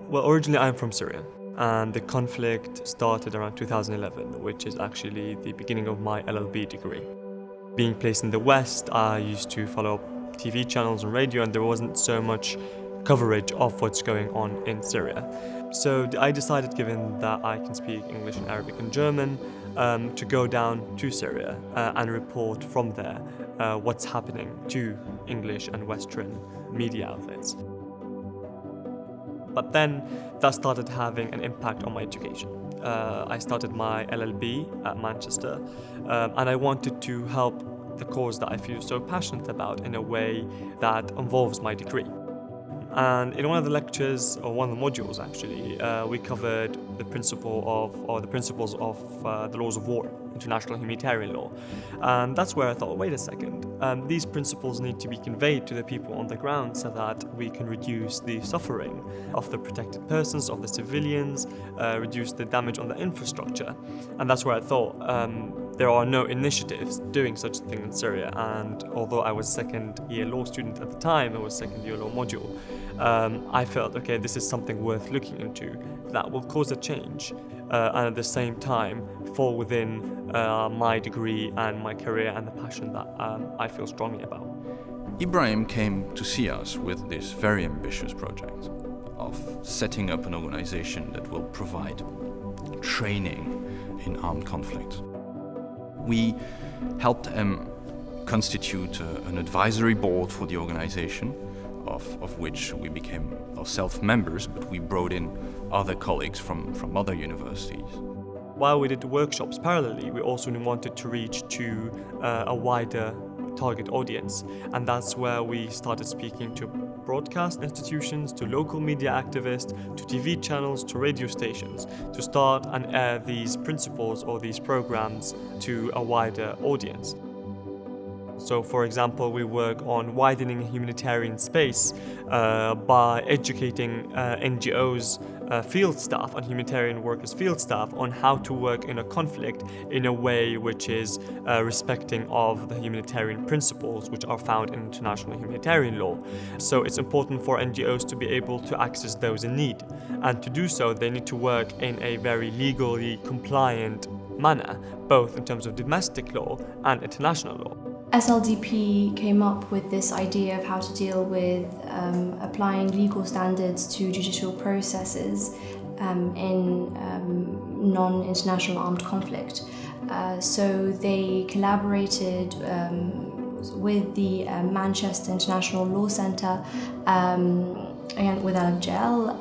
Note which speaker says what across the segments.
Speaker 1: Well, originally I'm from Syria, and the conflict started around 2011, which is actually the beginning of my LLB degree. Being placed in the West, I used to follow TV channels and radio, and there wasn't so much coverage of what's going on in Syria. So I decided, given that I can speak English and Arabic and German, to go down to Syria and report from there what's happening to English and Western media outlets. But then that started having an impact on my education. I started my LLB at Manchester, and I wanted to help the cause that I feel so passionate about in a way that involves my degree. And in one of the lectures, or one of the modules actually, we covered the principles of the laws of war, international humanitarian law. And that's where I thought, wait a second, these principles need to be conveyed to the people on the ground so that we can reduce the suffering of the protected persons, of the civilians, reduce the damage on the infrastructure. And that's where I thought, there are no initiatives doing such a thing in Syria, and although I was second-year law student at the time, it was second-year law module, I felt, okay, this is something worth looking into that will cause a change, and at the same time fall within my degree and my career and the passion that I feel strongly about.
Speaker 2: Ibrahim came to see us with this very ambitious project of setting up an organization that will provide training in armed conflict. We helped him constitute an advisory board for the organization, of which we became ourselves members, but we brought in other colleagues from other universities.
Speaker 1: While we did workshops parallelly, we also wanted to reach to a wider target audience, and that's where we started speaking to broadcast institutions, to local media activists, to TV channels, to radio stations, to start and air these principles or these programs to a wider audience. So, for example, we work on widening humanitarian space by educating NGOs, field staff and humanitarian workers field staff on how to work in a conflict in a way which is respecting of the humanitarian principles which are found in international humanitarian law. So it's important for NGOs to be able to access those in need, and to do so they need to work in a very legally compliant manner, both in terms of domestic law and international law.
Speaker 3: SLDP came up with this idea of how to deal with applying legal standards to judicial processes in non-international armed conflict. So they collaborated with the Manchester International Law Centre and with Al-Gel,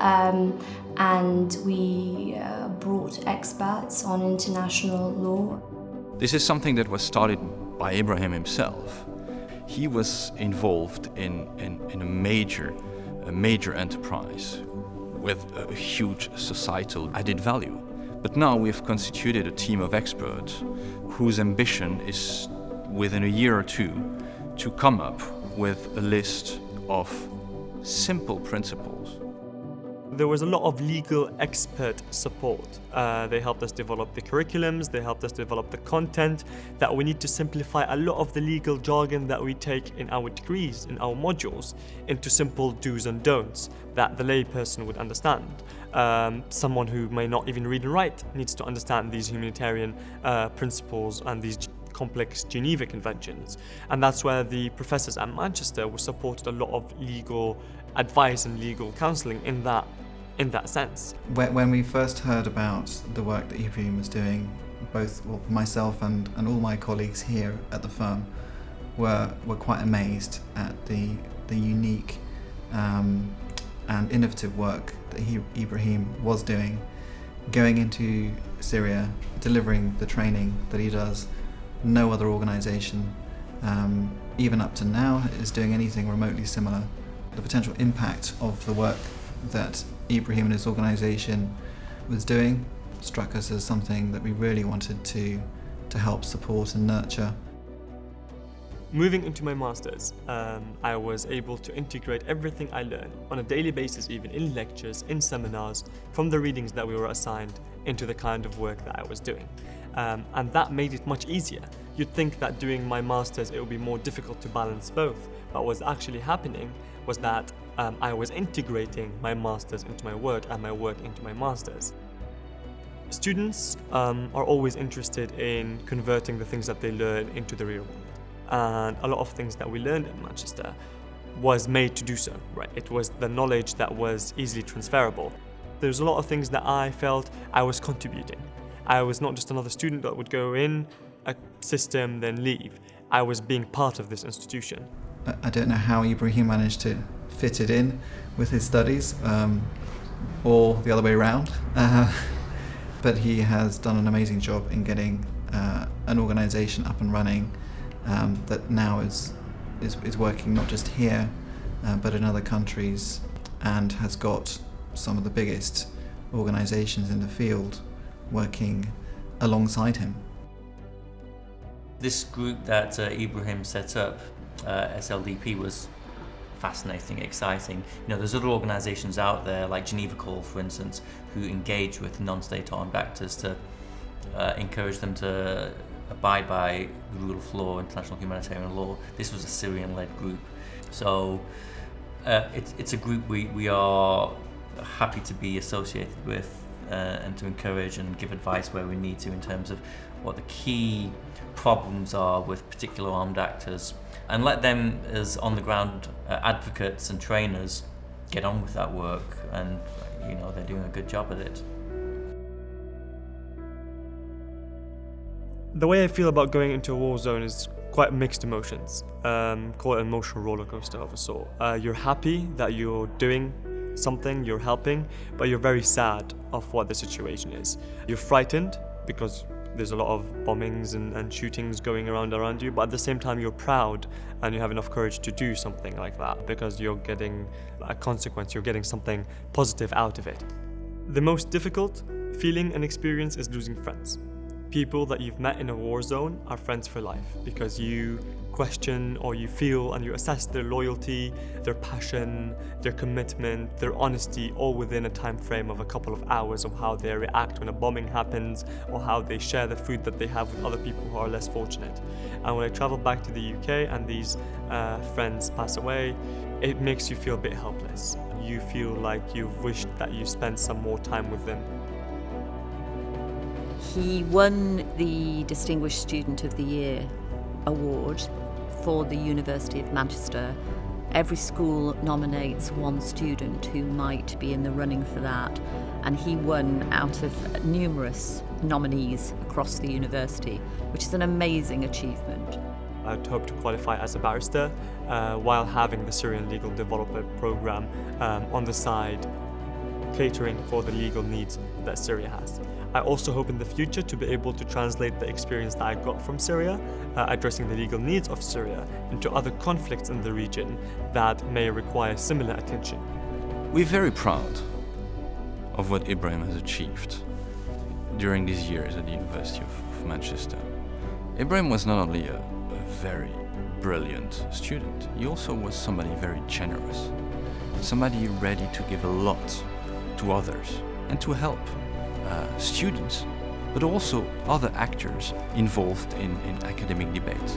Speaker 3: and we brought experts on international law.
Speaker 2: This is something that was started by Ibrahim himself. He was involved in a major enterprise with a huge societal added value. But now we've constituted a team of experts whose ambition is, within a year or two, to come up with a list of simple principles.
Speaker 1: There was a lot of legal expert support. They helped us develop the curriculums, they helped us develop the content, that we need to simplify a lot of the legal jargon that we take in our degrees, in our modules, into simple do's and don'ts that the layperson would understand. Someone who may not even read and write needs to understand these humanitarian principles and these complex Geneva Conventions. And that's where the professors at Manchester were supported a lot of legal advice and legal counselling in that sense.
Speaker 4: When we first heard about the work that Ibrahim was doing, both myself and all my colleagues here at the firm were quite amazed at the unique and innovative work that Ibrahim was doing, going into Syria, delivering the training that he does. No other organisation, even up to now, is doing anything remotely similar. The potential impact of the work that Ibrahim and his organisation was doing struck us as something that we really wanted to help support and nurture.
Speaker 1: Moving into my master's, I was able to integrate everything I learned on a daily basis, even in lectures, in seminars, from the readings that we were assigned, into the kind of work that I was doing. And that made it much easier. You'd think that doing my master's it would be more difficult to balance both, but what was actually happening was that I was integrating my master's into my work and my work into my master's. Students are always interested in converting the things that they learn into the real world. And a lot of things that we learned in Manchester was made to do so, right? It was the knowledge that was easily transferable. There's a lot of things that I felt I was contributing. I was not just another student that would go in a system, then leave. I was being part of this institution.
Speaker 4: I don't know how Ibrahim managed to fit it in with his studies, or the other way around. But he has done an amazing job in getting an organisation up and running that now is working not just here, but in other countries, and has got some of the biggest organisations in the field working alongside him.
Speaker 5: This group that Ibrahim set up, SLDP, was fascinating, exciting. You know, there's other organisations out there, like Geneva Call, for instance, who engage with non-state armed actors to encourage them to abide by the rule of law, international humanitarian law. This was a Syrian-led group. So it's a group we are happy to be associated with and to encourage and give advice where we need to in terms of what the key problems are with particular armed actors, and let them as on-the-ground advocates and trainers get on with that work, and you know, they're doing a good job at it.
Speaker 1: The way I feel about going into a war zone is quite mixed emotions. Call it an emotional roller coaster of a sort. You're happy that you're doing something, you're helping, but you're very sad of what the situation is. You're frightened because there's a lot of bombings and shootings going around you, but at the same time you're proud and you have enough courage to do something like that because you're getting a consequence, you're getting something positive out of it. The most difficult feeling and experience is losing friends. People that you've met in a war zone are friends for life because you question or you feel and you assess their loyalty, their passion, their commitment, their honesty, all within a time frame of a couple of hours of how they react when a bombing happens or how they share the food that they have with other people who are less fortunate. And when I travel back to the UK and these friends pass away, it makes you feel a bit helpless. You feel like you've wished that you spent some more time with them.
Speaker 6: He won the Distinguished Student of the Year award for the University of Manchester. Every school nominates one student who might be in the running for that, and he won out of numerous nominees across the university, which is an amazing achievement.
Speaker 1: I'd hope to qualify as a barrister while having the Syrian Legal Development Programme on the side, catering for the legal needs that Syria has. I also hope in the future to be able to translate the experience that I got from Syria, addressing the legal needs of Syria, into other conflicts in the region that may require similar attention.
Speaker 2: We're very proud of what Ibrahim has achieved during these years at the University of Manchester. Ibrahim was not only a very brilliant student, he also was somebody very generous, somebody ready to give a lot to others and to help students, but also other actors involved in academic debates.